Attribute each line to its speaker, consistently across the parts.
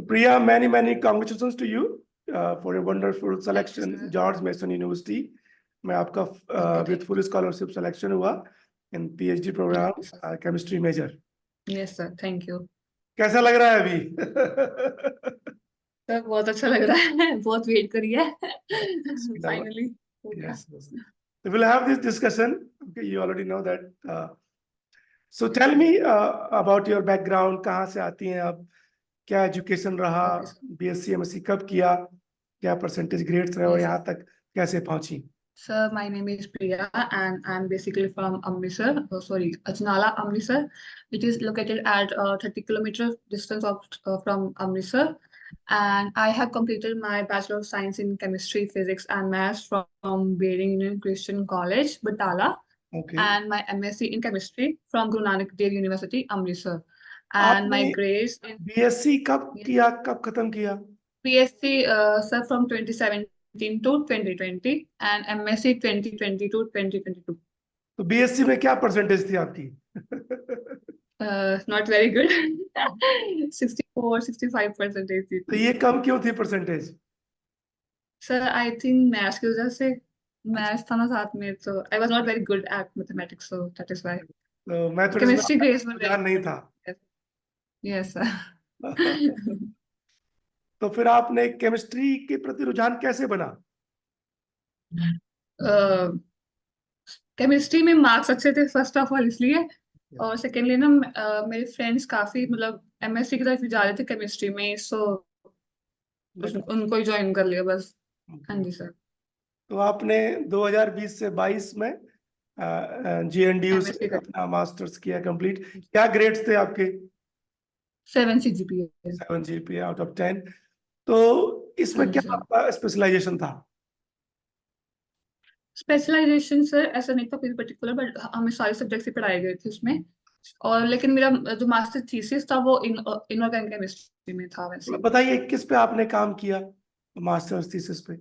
Speaker 1: Priya, many congratulations to you for your wonderful selection,
Speaker 2: sir.
Speaker 1: George Mason University. मैं आपका with full scholarship selection हुआ in PhD program
Speaker 2: Thank you, sir.
Speaker 1: chemistry major.
Speaker 2: Yes, sir. Thank you.
Speaker 1: कैसा लग रहा है अभी?
Speaker 2: Sir बहुत अच्छा लग रहा है, बहुत वेट करी है finally.
Speaker 1: Yes, yes. So we'll have this discussion. Okay, you already know that. So tell me about your background. कहाँ से आती हैं आप? क्या एजुकेशन रहा?
Speaker 2: Okay, sir.
Speaker 1: BSc MSc कब किया? क्या परसेंटेज ग्रेड्स रहे और
Speaker 2: Yes,
Speaker 1: यहाँ तक कैसे पहुंची?
Speaker 2: sir. My name is Priya, and I'm basically from Amritsar. Oh, sorry, Ajnala, Amritsar. It is located at 30 kilometer distance from Amritsar. And I have completed my Bachelor of Science in Chemistry, Physics, and Maths from Bering Union Christian College, Batala.
Speaker 1: Okay.
Speaker 2: And my MSc in Chemistry from Guru Nanak Dev University, Amritsar. And
Speaker 1: आपने
Speaker 2: my grades in
Speaker 1: BSc कब किया? कब खत्म किया?
Speaker 2: PSC, sir, from 2017 to 2020, and MSc 2020 to 2022.
Speaker 1: तो BSc में क्या percentage थी आपकी?
Speaker 2: Not very good. 64, 65% थी।
Speaker 1: तो ये कम क्यों थी percentage?
Speaker 2: Sir, I think maths की वजह से, maths था ना साथ में, so I was not very good at mathematics, so that is why.
Speaker 1: तो मैथमेटिक्स में
Speaker 2: Chemistry grades were
Speaker 1: ध्यान
Speaker 2: very
Speaker 1: नहीं था.
Speaker 2: good. Yes, sir.
Speaker 1: तो फिर आपने केमिस्ट्री के प्रति रुझान कैसे बना?
Speaker 2: केमिस्ट्री में मार्क्स अच्छे थे फर्स्ट ऑफ ऑल, इसलिए। और सेकेंडली ना मेरे फ्रेंड्स काफी मतलब MSc की तरफ जा रहे थे केमिस्ट्री में, सो उनको ही ज्वाइन कर लिया बस। हाँ जी सर।
Speaker 1: तो आपने 2020 से 22 में GNDU से
Speaker 2: MSc का
Speaker 1: अपना मास्टर्स किया कंप्लीट. क्या ग्रेड्स थे आपके?
Speaker 2: 7 CGPA।
Speaker 1: 7 GPA out of 10. तो इसमें क्या आपका स्पेशलाइजेशन था?
Speaker 2: स्पेशलाइजेशन सर ऐसा नहीं था कोई पर्टिकुलर, बट हमें सारे सब्जेक्ट्स ही पढ़ाए गए थे उसमें। और लेकिन मेरा जो मास्टर थीसिस था वो इनऑर्गेनिक केमिस्ट्री में था वैसे।
Speaker 1: बताइए किस पे आपने काम किया मास्टर्स थीसिस पे?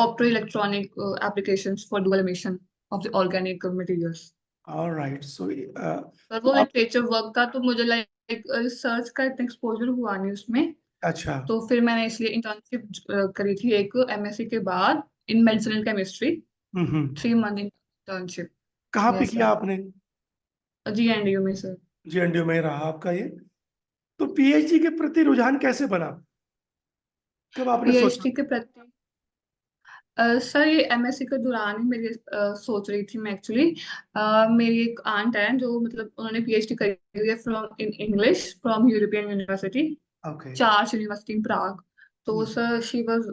Speaker 2: Opto electronic applications for dual emission of the organic materials.
Speaker 1: Alright. So
Speaker 2: पर वो लिटरेचर वर्क था, तो मुझे लाइक रिसर्च का इतना एक्सपोजर हुआ नहीं उसमें।
Speaker 1: अच्छा.
Speaker 2: तो फिर मैंने इसलिए इंटर्नशिप करी थी एक MSc के बाद in medicinal chemistry, 3 month internship.
Speaker 1: कहाँ पे
Speaker 2: यस
Speaker 1: किया
Speaker 2: सर,
Speaker 1: आपने?
Speaker 2: GNDU में सर।
Speaker 1: GNDU में रहा आपका ये. तो PhD के प्रति रुझान कैसे बना? कब आपने सोचा?
Speaker 2: PhD के प्रति सर ये MSc के दौरान ही मेरी सोच रही थी मैं एक्चुअली। मेरी एक आंट है जो मतलब उन्होंने PhD करी हुई है from in English from European university,
Speaker 1: Okay.
Speaker 2: Charles university in Prague. तो sir she was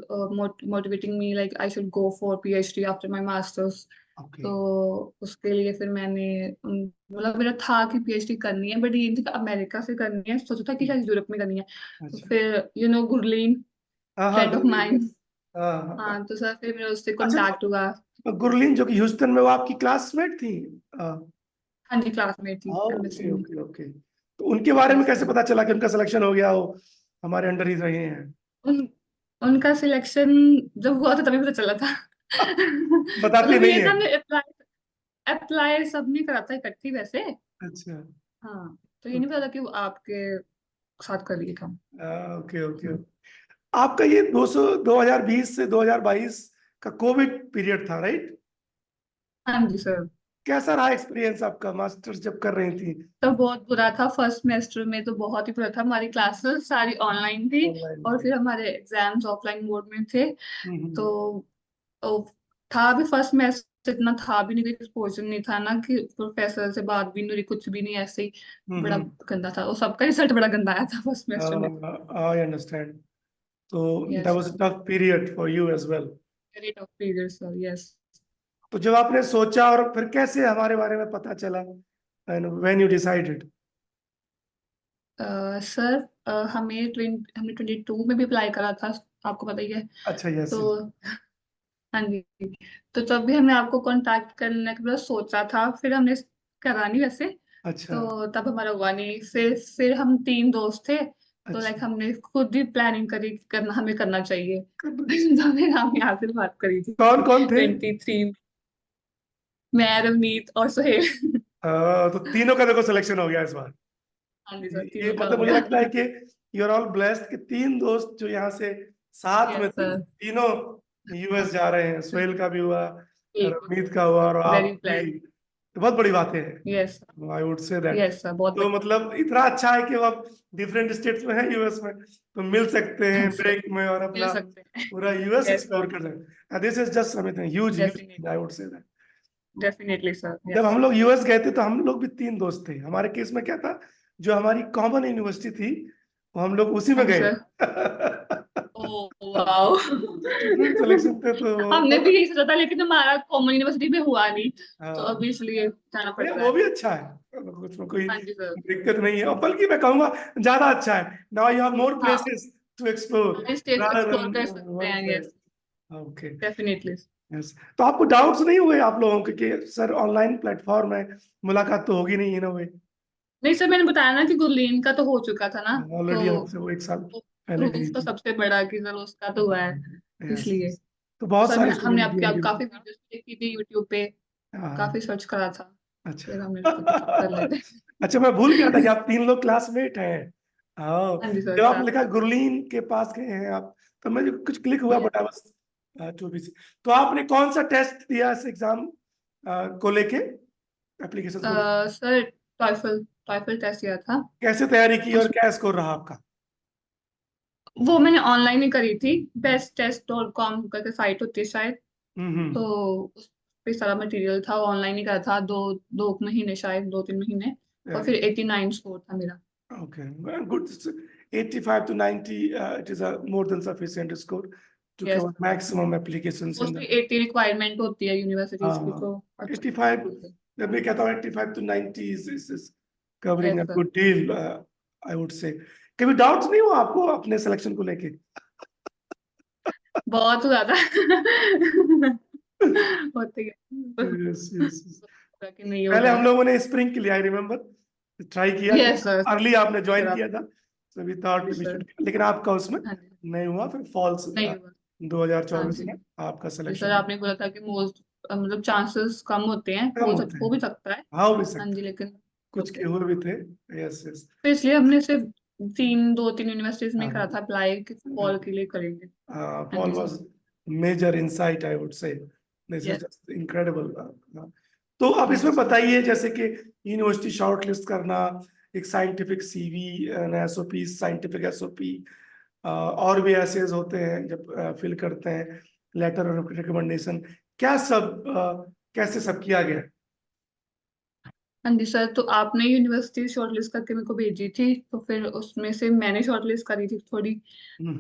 Speaker 2: motivating me like I should go for PhD after my masters.
Speaker 1: Okay.
Speaker 2: तो उसके लिए फिर मैंने मतलब मेरा था कि PhD करनी है, बट ये नहीं था कि अमेरिका से करनी है, सोचा था कि शायद यूरोप में करनी है। तो
Speaker 1: अच्छा.
Speaker 2: फिर गुरलीन
Speaker 1: हाँ हाँ,
Speaker 2: फ्रेंड ऑफ
Speaker 1: गुरलीन.
Speaker 2: माइन।
Speaker 1: हाँ.
Speaker 2: हाँ तो सर फिर मेरा उससे
Speaker 1: अच्छा,
Speaker 2: कांटेक्ट हुआ।
Speaker 1: तो गुरलीन जो कि ह्यूस्टन में, वो आपकी क्लासमेट थी?
Speaker 2: हाँ जी, क्लासमेट थी MSc
Speaker 1: ओके
Speaker 2: में।
Speaker 1: Okay okay. तो उनके बारे में
Speaker 2: यस
Speaker 1: कैसे
Speaker 2: सर।
Speaker 1: पता चला कि उनका सिलेक्शन हो गया हो? हमारे अंडर ही रहे हैं.
Speaker 2: उन उनका सिलेक्शन जब हुआ था तभी पता चला था।
Speaker 1: बताते
Speaker 2: मतलब
Speaker 1: नहीं
Speaker 2: ये
Speaker 1: है?
Speaker 2: था, हमने अप्लाई अप्लाई सबने करा था इकट्ठी वैसे।
Speaker 1: अच्छा.
Speaker 2: हाँ, तो ये नहीं पता था कि वो आपके साथ कर रही था।
Speaker 1: Okay okay. आपका ये 2020 से 2022 का कोविड पीरियड था, राइट?
Speaker 2: हाँ जी सर।
Speaker 1: कैसा रहा एक्सपीरियंस आपका मास्टर्स जब कर रही थी?
Speaker 2: तो बहुत बुरा था, फर्स्ट सेमेस्टर में तो बहुत ही बुरा था। हमारी क्लासेस सारी ऑनलाइन थी
Speaker 1: ऑनलाइन
Speaker 2: और
Speaker 1: थी.
Speaker 2: फिर हमारे एग्जाम्स ऑफलाइन मोड में थे।
Speaker 1: हम्म.
Speaker 2: तो था भी फर्स्ट सेमेस्टर, इतना था भी नहीं, कोई एक्सपोजर नहीं था ना कि प्रोफेसर से बात भी नहीं हुई, कुछ भी नहीं, ऐसे ही बड़ा गंदा था। और सबका रिजल्ट बड़ा गंदा आया था फर्स्ट सेमेस्टर में।
Speaker 1: I understand. तो that
Speaker 2: yes
Speaker 1: was
Speaker 2: sir,
Speaker 1: a tough period for you as well.
Speaker 2: Very tough period sir. Yes
Speaker 1: तो जब आपने सोचा और फिर कैसे हमारे बारे में पता चला, and when you decided?
Speaker 2: Sir, हमने 22 में भी अप्लाई करा था, आपको पता ही है।
Speaker 1: अच्छा. यस.
Speaker 2: तो हाँ जी, तो तब भी हमने आपको कांटेक्ट करने के बाद सोचा था, फिर हमने करा नहीं वैसे।
Speaker 1: अच्छा.
Speaker 2: तो तब हमारा हुआ नहीं। फिर हम 3 दोस्त थे, तो
Speaker 1: अच्छा.
Speaker 2: लाइक हमने खुद ही प्लानिंग करी कि करना, हमें करना चाहिए। तो फिर हम यहाँ से बात करी थी
Speaker 1: कौन कौन थे?
Speaker 2: 23। मैं, रवनीत और सुहेल।
Speaker 1: तो तीनों का देखो सिलेक्शन हो गया इस बार.
Speaker 2: हाँ जी सर,
Speaker 1: ये
Speaker 2: तीनों का हो
Speaker 1: मतलब मुझे
Speaker 2: गया।
Speaker 1: लगता है कि यू आर ऑल ब्लेस्ड कि 3 दोस्त जो यहाँ से साथ में
Speaker 2: Yes,
Speaker 1: थे,
Speaker 2: sir.
Speaker 1: तीनों यूएस जा रहे हैं। सोहेल का भी हुआ,
Speaker 2: बिल्कुल.
Speaker 1: रमीत का हुआ, और आप
Speaker 2: Very
Speaker 1: भी।
Speaker 2: blessed.
Speaker 1: तो बहुत बड़ी बातें हैं,
Speaker 2: Yes,
Speaker 1: I would say that.
Speaker 2: yes, sir. बहुत
Speaker 1: तो मतलब इतना अच्छा है कि वो आप डिफरेंट स्टेट्स में है यूएस में, तो मिल सकते हैं
Speaker 2: Yes, sir.
Speaker 1: ब्रेक में और
Speaker 2: मिल
Speaker 1: अपना
Speaker 2: सकते हैं.
Speaker 1: पूरा यूएस
Speaker 2: Yes,
Speaker 1: एक्सप्लोर
Speaker 2: sir.
Speaker 1: कर सकते हैं। This is just something huge,
Speaker 2: Definitely.
Speaker 1: Huge, I would say that.
Speaker 2: Definitely, sir.
Speaker 1: जब
Speaker 2: Yes.
Speaker 1: हम लोग यूएस गए थे तो हम लोग भी 3 दोस्त थे। हमारे केस में क्या था, जो हमारी कॉमन यूनिवर्सिटी थी वो हम लोग उसी में
Speaker 2: हाँ जी,
Speaker 1: गए।
Speaker 2: Sir. Oh, wow.
Speaker 1: Different selection थे तो
Speaker 2: हमने भी यही सोचा था, लेकिन हमारा कॉमन यूनिवर्सिटी में हुआ नहीं, तो
Speaker 1: हाँ,
Speaker 2: अभी इसलिए जाना पड़ रहा
Speaker 1: वो
Speaker 2: है.
Speaker 1: भी अच्छा है, उसमें कोई
Speaker 2: हाँ जी, सर.
Speaker 1: दिक्कत नहीं है, और बल्कि मैं कहूँगा ज्यादा अच्छा है। नाउ यू हैव मोर
Speaker 2: हाँ,
Speaker 1: प्लेसेस टू एक्सप्लोर
Speaker 2: हम स्टेज
Speaker 1: रादर
Speaker 2: एक्सप्लोर
Speaker 1: देन
Speaker 2: कर सकते
Speaker 1: वन
Speaker 2: हैं.
Speaker 1: Place.
Speaker 2: Yes,
Speaker 1: okay,
Speaker 2: definitely.
Speaker 1: Yes. तो आपको डाउट्स नहीं हुए आप लोगों के कि सर ऑनलाइन प्लेटफॉर्म है, मुलाकात तो होगी नहीं इन वे?
Speaker 2: नहीं सर, मैंने बताया ना कि गुरलीन का तो हो चुका था ना,
Speaker 1: ऑलरेडी
Speaker 2: तो
Speaker 1: आपसे वो 1 साल पहले
Speaker 2: प्रूफ
Speaker 1: गई
Speaker 2: तो
Speaker 1: थी।
Speaker 2: सबसे बड़ा कि चलो उसका तो हुआ है,
Speaker 1: यस,
Speaker 2: इसलिए.
Speaker 1: तो बहुत
Speaker 2: सर
Speaker 1: सारे
Speaker 2: हमने
Speaker 1: स्टूडेंट भी
Speaker 2: आपके
Speaker 1: होंगे।
Speaker 2: काफी वीडियोस देखी थी यूट्यूब पे,
Speaker 1: हाँ,
Speaker 2: काफी सर्च करा था,
Speaker 1: अच्छा।
Speaker 2: फिर हमने सोचा चलो कर लेते हैं.
Speaker 1: अच्छा, मैं भूल गया था कि आप 3 लोग क्लासमेट हैं। हाँ,
Speaker 2: हाँ जी सर,
Speaker 1: जब आपने लिखा
Speaker 2: क्लास.
Speaker 1: गुरलीन के पास गए हैं आप, तो मुझे कुछ क्लिक हुआ,
Speaker 2: yes
Speaker 1: but I was too busy. तो आपने कौन सा टेस्ट दिया इस एग्जाम को लेके, एप्लीकेशन को लेके?
Speaker 2: सर, टॉयफल टॉयफल टेस्ट किया था.
Speaker 1: कैसे तैयारी की और
Speaker 2: उस
Speaker 1: क्या स्कोर रहा आपका?
Speaker 2: वो मैंने ऑनलाइन ही करी थी, besttest.com करके साइट होती है शायद,
Speaker 1: हम्म,
Speaker 2: तो उस पे सारा मटेरियल था, ऑनलाइन ही करा था, दो दो महीने शायद, 2-3 महीने, और फिर 89 स्कोर था मेरा.
Speaker 1: okay, well, good. 85 to 90, it is a more than sufficient score to
Speaker 2: yes
Speaker 1: cover
Speaker 2: sir.
Speaker 1: maximum applications in
Speaker 2: mostly
Speaker 1: the
Speaker 2: 80 requirement होती है यूनिवर्सिटीज की, तो अच्छा.
Speaker 1: 85। जब मैं कहता हूँ 85 to 90 is covering
Speaker 2: yes
Speaker 1: a
Speaker 2: sir.
Speaker 1: good deal, I would say। कभी डाउट्स नहीं हुआ आपको अपने सिलेक्शन को लेके?
Speaker 2: बहुत ज्यादा. होते ही है.
Speaker 1: Yes, yes.
Speaker 2: कि नहीं
Speaker 1: पहले
Speaker 2: होगा.
Speaker 1: हम लोगों ने स्प्रिंग के लिए, आई रिमेम्बर, ट्राई किया
Speaker 2: यस
Speaker 1: जब
Speaker 2: सर.
Speaker 1: अर्ली आपने ज्वाइन
Speaker 2: सर
Speaker 1: किया था, so we
Speaker 2: हाँ
Speaker 1: thought
Speaker 2: जी
Speaker 1: we
Speaker 2: सर.
Speaker 1: should, लेकिन आपका उसमें
Speaker 2: हाँ जी.
Speaker 1: नहीं हुआ। फिर फॉल्स
Speaker 2: नहीं हुआ. हाँ
Speaker 1: 2024
Speaker 2: जी.
Speaker 1: में आपका
Speaker 2: जी सर,
Speaker 1: सिलेक्शन
Speaker 2: आपने बोला था कि मोस्ट मतलब चांसेस कम होते हैं,
Speaker 1: कम होते
Speaker 2: हो
Speaker 1: हैं।
Speaker 2: भी सकता है.
Speaker 1: हाँ, हो भी
Speaker 2: हाँ
Speaker 1: सकता
Speaker 2: जी,
Speaker 1: है,
Speaker 2: लेकिन हो
Speaker 1: कुछ के
Speaker 2: गया.
Speaker 1: हुए भी थे। Yes, yes.
Speaker 2: तो इसलिए हमने सिर्फ 2-3 यूनिवर्सिटीज में करा था अप्लाई, कि फॉल के लिए करेंगे. हाँ
Speaker 1: फॉल
Speaker 2: जी sir.
Speaker 1: Was major insight, I would say. This is
Speaker 2: yes.
Speaker 1: Just incredible. तो अब
Speaker 2: हाँ जी
Speaker 1: इसमें
Speaker 2: सर.
Speaker 1: बताइए, जैसे कि यूनिवर्सिटी शॉर्टलिस्ट करना, एक scientific CV, SOP, scientific SOP, और भी ऐसे होते हैं जब फिल करते हैं लेटर ऑफ रिकमेंडेशन, क्या सब कैसे सब किया गया?
Speaker 2: हाँ जी सर, तो आपने यूनिवर्सिटी शॉर्टलिस्ट करके मेरे को भेजी थी, तो फिर उसमें से मैंने शॉर्टलिस्ट करी थी थोड़ी,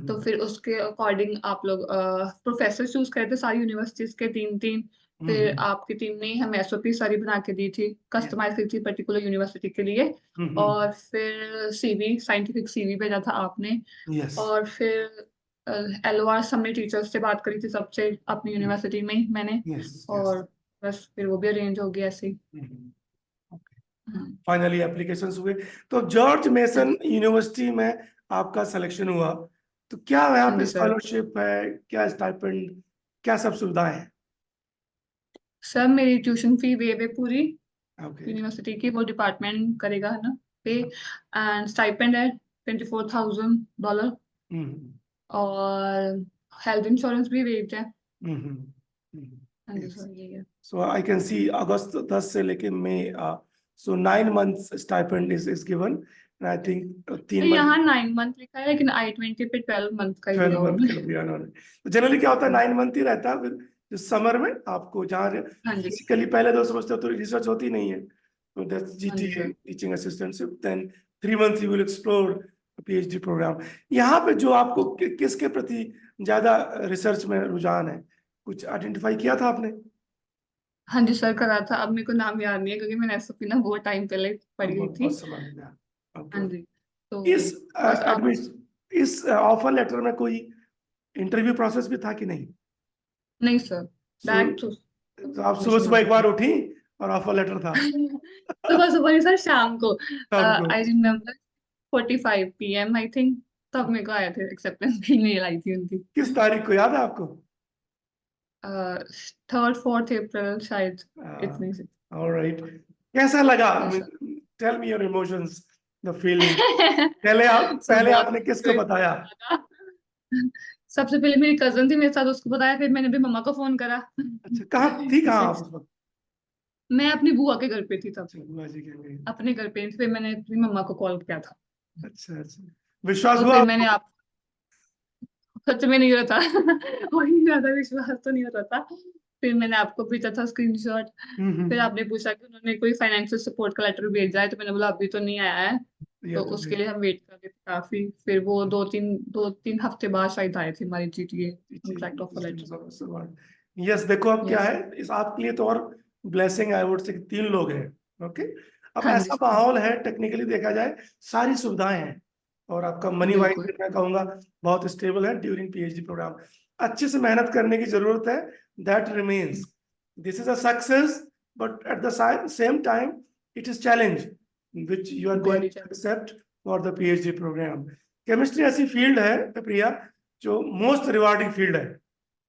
Speaker 2: तो फिर उसके अकॉर्डिंग आप लोग प्रोफेसर चूज करे थे सारी यूनिवर्सिटीज के 3-3. फिर आपकी टीम ने हमें एसओपी सारी बना के दी थी, कस्टमाइज की थी पर्टिकुलर यूनिवर्सिटी के लिए. और फिर सीवी, साइंटिफिक सीवी भेजा था आपने.
Speaker 1: यस,
Speaker 2: और फिर एलओआर हमने टीचर्स से बात करी थी सबसे, अपनी यूनिवर्सिटी में ही मैंने.
Speaker 1: Yes, yes.
Speaker 2: और बस फिर वो भी अरेंज हो गया ऐसे ही. हाँ.
Speaker 1: फाइनली एप्लीकेशंस हुए, तो जॉर्ज
Speaker 2: हाँ
Speaker 1: मेसन
Speaker 2: जी.
Speaker 1: यूनिवर्सिटी में आपका सिलेक्शन हुआ। तो क्या यहाँ
Speaker 2: हाँ
Speaker 1: पे
Speaker 2: जी सर.
Speaker 1: स्कॉलरशिप है, क्या स्टाइपेंड, क्या सब सुविधाएं हैं?
Speaker 2: सर मेरी ट्यूशन फी वेव है पूरी,
Speaker 1: ओके।
Speaker 2: यूनिवर्सिटी की, वो डिपार्टमेंट करेगा है ना पे. एंड स्टाइपेंड है $24,000.
Speaker 1: हम्म,
Speaker 2: और हेल्थ इंश्योरेंस भी वेव्ड है. हाँ जी
Speaker 1: यस।
Speaker 2: सर, यही है.
Speaker 1: सो आई कैन सी अगस्त 10 से लेके मई, सो 9 months stipend is given, and I think 3 month,
Speaker 2: यहाँ 9 मंथ लिखा है, लेकिन I-20 पे 12 मंथ का ही दिया
Speaker 1: 12 month कर
Speaker 2: उन्होंने.
Speaker 1: दिया उन्होंने। तो जनरली क्या होता है, 9 month ही रहता है। फिर जो समर में आपको जहाँ
Speaker 2: हाँ जी.
Speaker 1: फिजिकली पहले 2 समझते हो तो रिसर्च होती नहीं है, तो दैट्स
Speaker 2: हाँ जी
Speaker 1: GTA,
Speaker 2: sir.
Speaker 1: Teaching assistantship, then 3 months you will explore PhD program. यहाँ पे जो आपको किसके प्रति ज्यादा रिसर्च में रुझान है, कुछ आइडेंटिफाई किया था आपने?
Speaker 2: हाँ जी सर, करा था. अब मेरे को नाम याद नहीं है, क्योंकि मैंने एसओपी ना बहुत टाइम पहले पढ़ी हुई थी.
Speaker 1: बहुत समझ गया।
Speaker 2: हाँ
Speaker 1: ओके।
Speaker 2: जी. तो
Speaker 1: इस
Speaker 2: बस आप.
Speaker 1: एडमिशन, इस ऑफर लेटर में कोई इंटरव्यू प्रोसेस भी था कि नहीं?
Speaker 2: नहीं सर,
Speaker 1: सो
Speaker 2: डायरेक्ट
Speaker 1: तो आप सुबह
Speaker 2: एडमिशन
Speaker 1: सुबह
Speaker 2: होता
Speaker 1: एक बार
Speaker 2: था.
Speaker 1: उठी और ऑफर लेटर था
Speaker 2: सुबह सुबह नहीं सर, शाम को.
Speaker 1: शाम को?
Speaker 2: I remember 45 PM I think, तब मेरे को आया थे एक्सेप्टेंस की मेल आई थी उनकी.
Speaker 1: किस तारीख को याद है आपको?
Speaker 2: 3rd-4th April शायद, इतनी सी.
Speaker 1: ऑलराइट। कैसा लगा?
Speaker 2: Yes sir.
Speaker 1: Tell me your emotions the feeling.
Speaker 2: Sir
Speaker 1: पहले
Speaker 2: बहुत
Speaker 1: आपने किसको बताया?
Speaker 2: सबसे पहले मेरी कजन थी मेरे साथ, उसको बताया, फिर मैंने भी मम्मा को फोन करा।
Speaker 1: अच्छा, कहाँ थी, कहाँ
Speaker 2: फिर
Speaker 1: आप उस वक्त?
Speaker 2: मैं अपनी बुआ के घर पे थी तब,
Speaker 1: अच्छा, बुआ जी के लिए।
Speaker 2: अपने घर पे, फिर मैंने अपनी मम्मा को कॉल किया था।
Speaker 1: अच्छा अच्छा, विश्वास
Speaker 2: तो
Speaker 1: हुआ
Speaker 2: फिर
Speaker 1: आपको?
Speaker 2: मैंने आप, सच में नहीं होता हो ही नहीं रहा था, विश्वास तो नहीं होता था। फिर मैंने आपको भेजा था स्क्रीनशॉट। फिर
Speaker 1: हम्म।
Speaker 2: आपने पूछा कि उन्होंने कोई फाइनेंशियल सपोर्ट का लेटर भेजा है, तो मैंने बोला अभी तो नहीं आया है।
Speaker 1: ये
Speaker 2: तो
Speaker 1: तो
Speaker 2: उसके
Speaker 1: है।
Speaker 2: लिए हम वेट कर रहे थे काफी, फिर वो दो तीन हफ्ते बाद शायद आए थे हमारी GTA contract offer letter.
Speaker 1: Yes, देखो अब क्या
Speaker 2: यस।
Speaker 1: है, इस आपके लिए तो और ब्लेसिंग आई वुड से, 3 लोग हैं। ओके, अब
Speaker 2: हाँ जी
Speaker 1: ऐसा
Speaker 2: सर।
Speaker 1: माहौल है, टेक्निकली देखा जाए सारी सुविधाएं हैं, और आपका मनी वाइज
Speaker 2: बिल्कुल।
Speaker 1: मैं कहूंगा बहुत स्टेबल है ड्यूरिंग पीएचडी प्रोग्राम। अच्छे से मेहनत करने की जरूरत है, that remains. This is a success, but at the same time it is challenge which you are going
Speaker 2: very
Speaker 1: to accept for the PhD programme. Chemistry ऐसी फील्ड है प्रिया जो मोस्ट रिवार्डिंग फील्ड है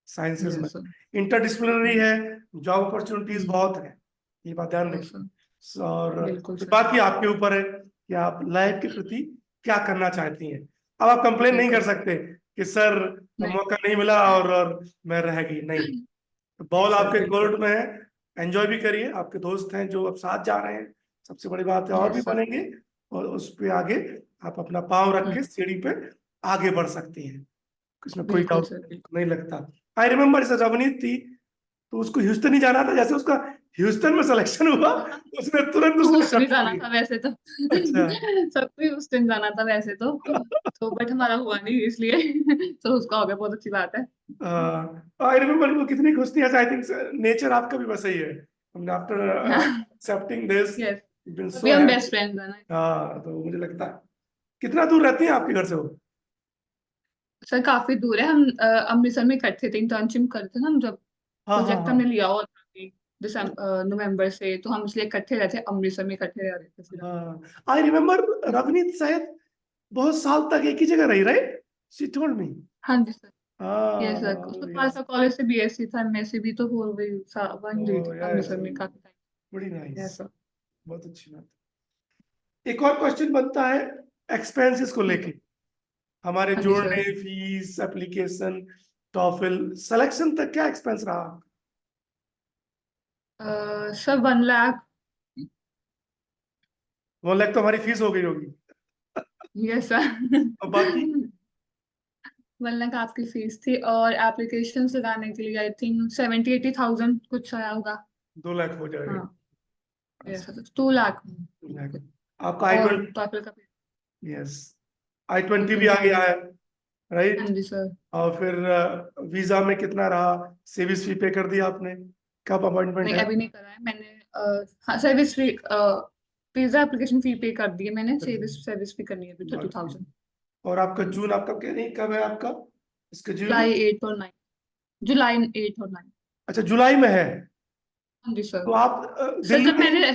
Speaker 1: साइंसेज में,
Speaker 2: yes sir.
Speaker 1: Interdisciplinary है, job opportunities बहुत है, ये बात ध्यान
Speaker 2: यस
Speaker 1: रखिए।
Speaker 2: सर।
Speaker 1: और
Speaker 2: बिल्कुल सर।
Speaker 1: बाकी आपके ऊपर है कि आप लाइफ के प्रति क्या करना चाहती हैं। अब आप कंप्लेन नहीं कर
Speaker 2: बिल्कुल सर।
Speaker 1: सकते कि सर
Speaker 2: नहीं।
Speaker 1: मौका नहीं मिला और मैं रह गई, नहीं।
Speaker 2: नहीं
Speaker 1: बॉल
Speaker 2: सर,
Speaker 1: आपके
Speaker 2: बिल्कुल।
Speaker 1: कोर्ट में है, एंजॉय भी करिए, आपके दोस्त हैं जो अब साथ जा रहे हैं, सबसे बड़ी बात है, और भी
Speaker 2: यस सर।
Speaker 1: बनेंगे, और उस पे आगे आप अपना पाँव रख के सीढ़ी पे आगे बढ़ सकती हैं, इसमें कोई
Speaker 2: बिल्कुल
Speaker 1: डाउट
Speaker 2: सर, बिल्कुल।
Speaker 1: नहीं लगता। आई रिमेम्बर इस रवनीत थी, तो उसको ह्यूस्टन ही जाना था, जैसे उसका ह्यूस्टन में सिलेक्शन हुआ, उसने तुरंत उसने
Speaker 2: ह्यूस्टन ही
Speaker 1: शर्त
Speaker 2: जाना
Speaker 1: ली।
Speaker 2: था वैसे तो।
Speaker 1: अच्छा।
Speaker 2: सबको ह्यूस्टन जाना था वैसे तो बट हमारा हुआ नहीं, इसलिए तो उसका हो गया, बहुत अच्छी बात है।
Speaker 1: आई रिमेम्बर वो कितनी खुश थी, आई थिंक नेचर आपका भी वैसा ही है, हमने after accepting this
Speaker 2: yes.
Speaker 1: Been
Speaker 2: अभी
Speaker 1: सो
Speaker 2: हम बेस्ट
Speaker 1: हैप्पी।
Speaker 2: फ्रेंड्स हैं ना।
Speaker 1: हाँ, तो मुझे लगता है, कितना दूर रहती है आपके घर से वो?
Speaker 2: सर काफी दूर है, हम अमृतसर में इकट्ठे थे, इंटर्नशिप करते थे ना हम जब।
Speaker 1: हाँ हाँ
Speaker 2: प्रोजेक्ट
Speaker 1: हाँ।
Speaker 2: हमने लिया हुआ था अभी दिसंबर नवंबर से, तो हम इसलिए इकट्ठे रहते, अमृतसर में इकट्ठे रह रहे थे फिर हम।
Speaker 1: हाँ, आई रिमेम्बर रवनीत शायद बहुत साल तक एक ही जगह रही, राइट? She told me.
Speaker 2: हाँ जी सर। यस सर, उसका
Speaker 1: हाँ यस।
Speaker 2: खालसा कॉलेज से बीएससी था, एमएससी भी तो हो गई, वहीं रही
Speaker 1: ओह
Speaker 2: थी
Speaker 1: यस,
Speaker 2: अमृतसर में काफी
Speaker 1: बड़ी
Speaker 2: टाइम।
Speaker 1: Nice,
Speaker 2: yes sir.
Speaker 1: बहुत अच्छी बात। एक और क्वेश्चन बनता है एक्सपेंसेस को लेके, हमारे
Speaker 2: हाँ जी
Speaker 1: जोड़ने,
Speaker 2: sir.
Speaker 1: Fees, application, TOEFL, selection तक क्या एक्सपेंस रहा?
Speaker 2: सर 1 लाख।
Speaker 1: 1 लाख तो हमारी फीस हो गई होगी।
Speaker 2: Yes sir.
Speaker 1: और बाकी?
Speaker 2: 1 लाख आपकी फीस थी, और एप्लीकेशन लगाने के लिए आई थिंक 70-80 थाउजेंड कुछ आया होगा।
Speaker 1: 2 लाख हो जाएगा।
Speaker 2: हाँ। Yes sir, 2 lakh.
Speaker 1: 2 लाख। आपका आई
Speaker 2: और
Speaker 1: ट्वेंटी,
Speaker 2: टोटल का।
Speaker 1: यस, I-20 भी
Speaker 2: बिल्कुल
Speaker 1: आ
Speaker 2: सर।
Speaker 1: गया है,
Speaker 2: हाँ
Speaker 1: राइट?
Speaker 2: जी सर।
Speaker 1: और फिर वीजा में कितना रहा, सेविस फी पे कर दिया आपने, कब अपॉइंटमेंट
Speaker 2: नहीं,
Speaker 1: है?
Speaker 2: अभी नहीं करा है मैंने। हाँ, service fee, pizza application fee पे कर दी है मैंने,
Speaker 1: कर
Speaker 2: सर्विस
Speaker 1: दिया।
Speaker 2: सर्विस फी करनी है अभी थर्टी
Speaker 1: बाकी,
Speaker 2: थाउजेंड
Speaker 1: और आपका जून, आपका क्या, नहीं कब है आपका स्केड्यूल?
Speaker 2: जुलाई 8 और 9। जुलाई 8 और 9।
Speaker 1: अच्छा, जुलाई में है।
Speaker 2: हाँ जी सर।
Speaker 1: तो आप
Speaker 2: सर
Speaker 1: दिल्ली
Speaker 2: जब
Speaker 1: में?
Speaker 2: मैंने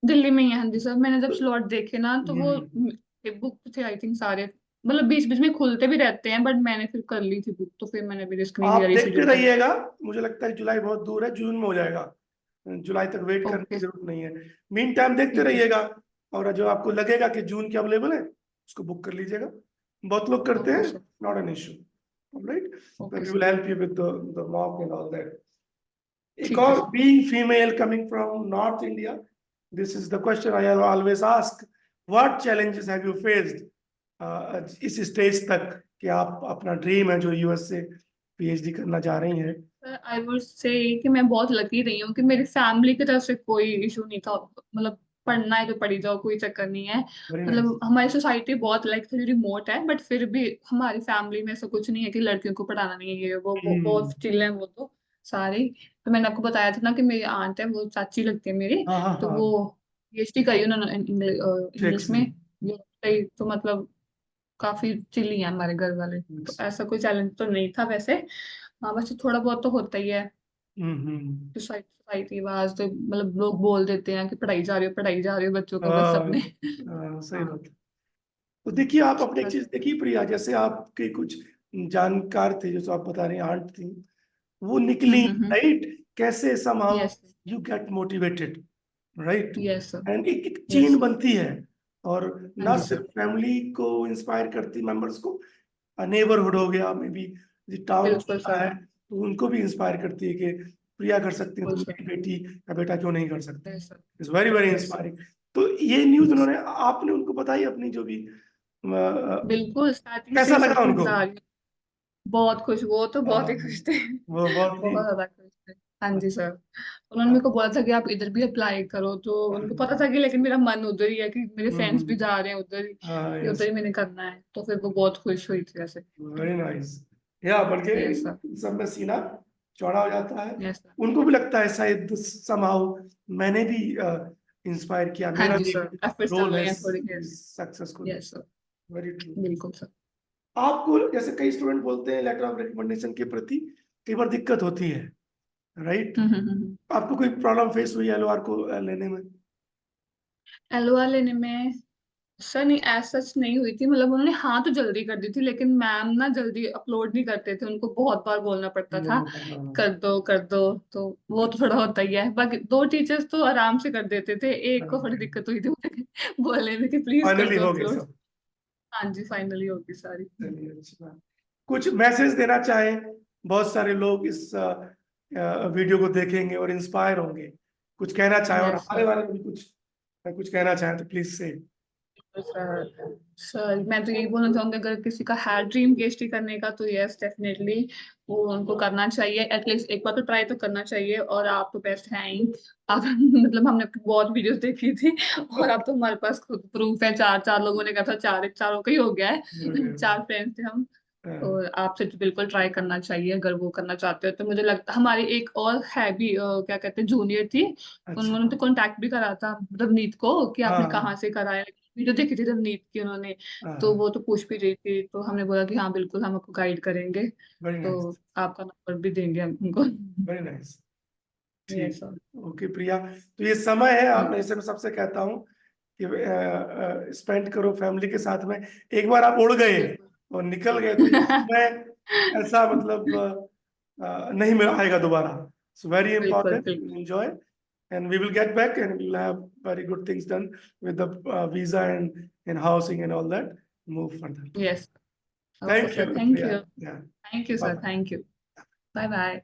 Speaker 2: दिल्ली में ही है, हाँ जी सर, मैंने जब स्लॉट देखे ना तो वो
Speaker 1: हम्म।
Speaker 2: बुक थे आई थिंक सारे, मतलब बीच बीच में खुलते भी रहते हैं, बट मैंने फिर कर ली थी बुक, तो फिर मैंने भी रिस्क नहीं लिया
Speaker 1: आप देखते
Speaker 2: रीशेड्यूल करने
Speaker 1: रहिएगा, मुझे लगता है जुलाई बहुत दूर है, जून में हो जाएगा, जुलाई तक वेट
Speaker 2: का।
Speaker 1: करने की
Speaker 2: ओके।
Speaker 1: जरूरत नहीं है। मीन टाइम देखते
Speaker 2: ठीक है सर।
Speaker 1: रहिएगा, और जो आपको लगेगा कि जून की अवेलेबल है उसको बुक कर लीजिएगा, बहुत लोग करते
Speaker 2: ओके
Speaker 1: हैं,
Speaker 2: sir.
Speaker 1: Not an issue, right?
Speaker 2: Okay
Speaker 1: we
Speaker 2: sir.
Speaker 1: Will help you with the mock and all that. एक
Speaker 2: ठीक है
Speaker 1: और,
Speaker 2: sir.
Speaker 1: Being female coming from north India, this is the question I always ask, what challenges have you faced इस stage तक कि आप अपना dream है जो यूएस से पीएचडी करना चाह रही हैं?
Speaker 2: सर आई वुड से कि मैं बहुत लकी रही हूँ कि मेरी फैमिली की तरफ से कोई इशू नहीं था, मतलब पढ़ना है तो पढ़ी जाओ, कोई चक्कर नहीं है।
Speaker 1: Very nice.
Speaker 2: मतलब हमारी सोसाइटी बहुत लाइक थोड़ी रिमोट है, बट फिर भी हमारी फैमिली में ऐसा कुछ नहीं है कि लड़कियों को पढ़ाना नहीं है, ये वो बहुत चिल है वो तो सारे। तो मैंने आपको बताया था ना कि मेरी आंट है, वो चाची लगती है मेरी।
Speaker 1: हाँ हाँ
Speaker 2: तो
Speaker 1: हाँ।
Speaker 2: वो पीएचडी करी उन्होंने
Speaker 1: ठीक
Speaker 2: इंग्लिश
Speaker 1: से।
Speaker 2: में। तो मतलब काफी चिल्ली है हमारे घर वाले, तो ऐसा कोई चैलेंज तो नहीं था वैसे। हाँ, बस थोड़ा बहुत तो होता ही है।
Speaker 1: हम्म।
Speaker 2: सोसाइटी आवाज तो मतलब लोग बोल देते हैं कि पढ़ाई जा रही हो, पढ़ाई जा रही हो बच्चों को बस
Speaker 1: हाँ
Speaker 2: सबने।
Speaker 1: सही
Speaker 2: हाँ।
Speaker 1: बात है। तो देखिए, आप अपनी एक
Speaker 2: बस।
Speaker 1: चीज देखिए प्रिया, जैसे आपके कुछ जानकार थे, जो आप बता रही आंट थी, वो निकली, राइट? कैसे somehow
Speaker 2: yes.
Speaker 1: you get motivated, right?
Speaker 2: Yes sir.
Speaker 1: And एक एक चेन
Speaker 2: यस।
Speaker 1: बनती है, और
Speaker 2: हाँ
Speaker 1: ना
Speaker 2: जी सर,
Speaker 1: सिर्फ फैमिली को इंस्पायर करती, मेंबर्स को, नेबरहुड हो गया, मे बी टाउन
Speaker 2: बिल्कुल
Speaker 1: छोटा
Speaker 2: सर,
Speaker 1: है तो उनको भी इंस्पायर करती है कि प्रिया कर सकती है तो
Speaker 2: बिल्कुल सर,
Speaker 1: मेरी बेटी या बेटा क्यों नहीं कर सकते।
Speaker 2: Yes sir,
Speaker 1: it's very very
Speaker 2: yes sir,
Speaker 1: inspiring. तो ये न्यूज़
Speaker 2: यस।
Speaker 1: उन्होंने, आपने उनको बताई अपनी जो भी
Speaker 2: बिल्कुल स्टार्टिंग से
Speaker 1: कैसा
Speaker 2: ही सब
Speaker 1: लगा
Speaker 2: कुछ
Speaker 1: उनको?
Speaker 2: बता रही हूँ। बहुत खुश, वो तो बहुत
Speaker 1: हाँ,
Speaker 2: ही खुश थे।
Speaker 1: वो बहुत ही
Speaker 2: बहुत ज्यादा खुश थे। हाँ जी सर, उन्होंने मेरे को बोला था कि आप इधर भी अप्लाई करो, तो उनको पता था कि लेकिन मेरा मन उधर ही है, कि मेरे फ्रेंड्स भी जा रहे हैं उधर ही, कि उधर
Speaker 1: यस,
Speaker 2: ही मैंने करना है, तो फिर वो बहुत खुश हुई थी ऐसे।
Speaker 1: Very nice. या बल्कि
Speaker 2: यस सर,
Speaker 1: सब में सीना चौड़ा हो जाता है,
Speaker 2: यस सर,
Speaker 1: उनको भी लगता है शायद समहाउ मैंने भी इंस्पायर किया,
Speaker 2: हाँ
Speaker 1: मेरा
Speaker 2: जी
Speaker 1: भी
Speaker 2: सर, एफर्ट्स चल
Speaker 1: रोल है
Speaker 2: रहे हैं थोड़ी। Yes,
Speaker 1: successful.
Speaker 2: Yes sir,
Speaker 1: very true.
Speaker 2: बिल्कुल सर।
Speaker 1: आपको जैसे कई स्टूडेंट बोलते हैं लेटर ऑफ रिकमेंडेशन के प्रति कई बार दिक्कत होती है, राइट? आपको कोई प्रॉब्लम फेस हुई एलओआर को लेने में?
Speaker 2: एलओआर लेने में सर नहीं, ऐसा सच नहीं हुई थी, मतलब उन्होंने हाँ तो जल्दी कर दी थी, लेकिन मैम ना जल्दी अपलोड नहीं करते थे, उनको बहुत बार बोलना पड़ता था, कर दो कर दो। तो वो तो थोड़ा होता ही है, बाकी दो टीचर्स तो आराम से कर देते थे, एक को थोड़ी दिक्कत हुई थी मुझे बोलने में कि प्लीज कर
Speaker 1: फाइनली
Speaker 2: दो
Speaker 1: हो गए
Speaker 2: अपलोड।
Speaker 1: सब?
Speaker 2: हाँ जी, फाइनली होगी सारी।
Speaker 1: चलिए, अच्छी बात। कुछ मैसेज देना चाहे, बहुत सारे लोग इस वीडियो को देखेंगे और इंस्पायर होंगे, कुछ कहना चाहे और
Speaker 2: यस
Speaker 1: हमारे
Speaker 2: सर,
Speaker 1: बारे में भी कुछ कुछ कहना चाहे तो प्लीज से।
Speaker 2: सर सर मैं तो यही बोलना चाहूंगी, अगर किसी का है ड्रीम PhD करने का, तो यस डेफिनेटली वो उनको करना चाहिए, एटलीस्ट एक बार तो ट्राई तो करना चाहिए। और आप तो बेस्ट हैं ही, आप मतलब हमने आपकी बहुत वीडियोस देखी थी, और अब तो हमारे पास खुद प्रूफ है, चार चार लोगों ने कहा था, चारों का ही हो गया है, चार फ्रेंड्स थे हम। तो आपसे तो बिल्कुल ट्राई करना चाहिए, अगर वो करना चाहते हो तो। मुझे लगता हमारी एक और है भी, क्या कहते हैं, जूनियर थी, उन्होंने
Speaker 1: अच्छा।
Speaker 2: तो कांटेक्ट भी करा था रवनीत को कि आपने
Speaker 1: हाँ
Speaker 2: कहाँ से कराया, वीडियो देखी थी रवनीत की उन्होंने, तो
Speaker 1: हाँ,
Speaker 2: वो तो पूछ भी रही थी, तो हमने बोला कि हाँ बिल्कुल हम आपको गाइड करेंगे,
Speaker 1: वेरी
Speaker 2: तो
Speaker 1: नाइस,
Speaker 2: आपका नंबर भी देंगे हम उनको।
Speaker 1: Very nice.
Speaker 2: यस
Speaker 1: ठीक,
Speaker 2: सर,
Speaker 1: ओके प्रिया। तो ये समय है, आप ऐसे में सबसे कहता हूँ कि स्पेंड करो फैमिली के साथ में। एक बार आप उड़ गए
Speaker 2: बिल्कुल।
Speaker 1: और निकल गए तो ये समय ऐसा मतलब नहीं मिल आएगा दोबारा। सो वेरी
Speaker 2: बिल्कुल
Speaker 1: इंपॉर्टेंट,
Speaker 2: बिल्कुल।
Speaker 1: Enjoy, and we will get back and we will have very good things done with the visa and housing and all that. Move further.
Speaker 2: Yes, okay
Speaker 1: Thank
Speaker 2: sir,
Speaker 1: you,
Speaker 2: thank
Speaker 1: Priya.
Speaker 2: You.
Speaker 1: Yeah.
Speaker 2: Thank you
Speaker 1: Bye
Speaker 2: sir,
Speaker 1: bye.
Speaker 2: Thank you. Bye bye.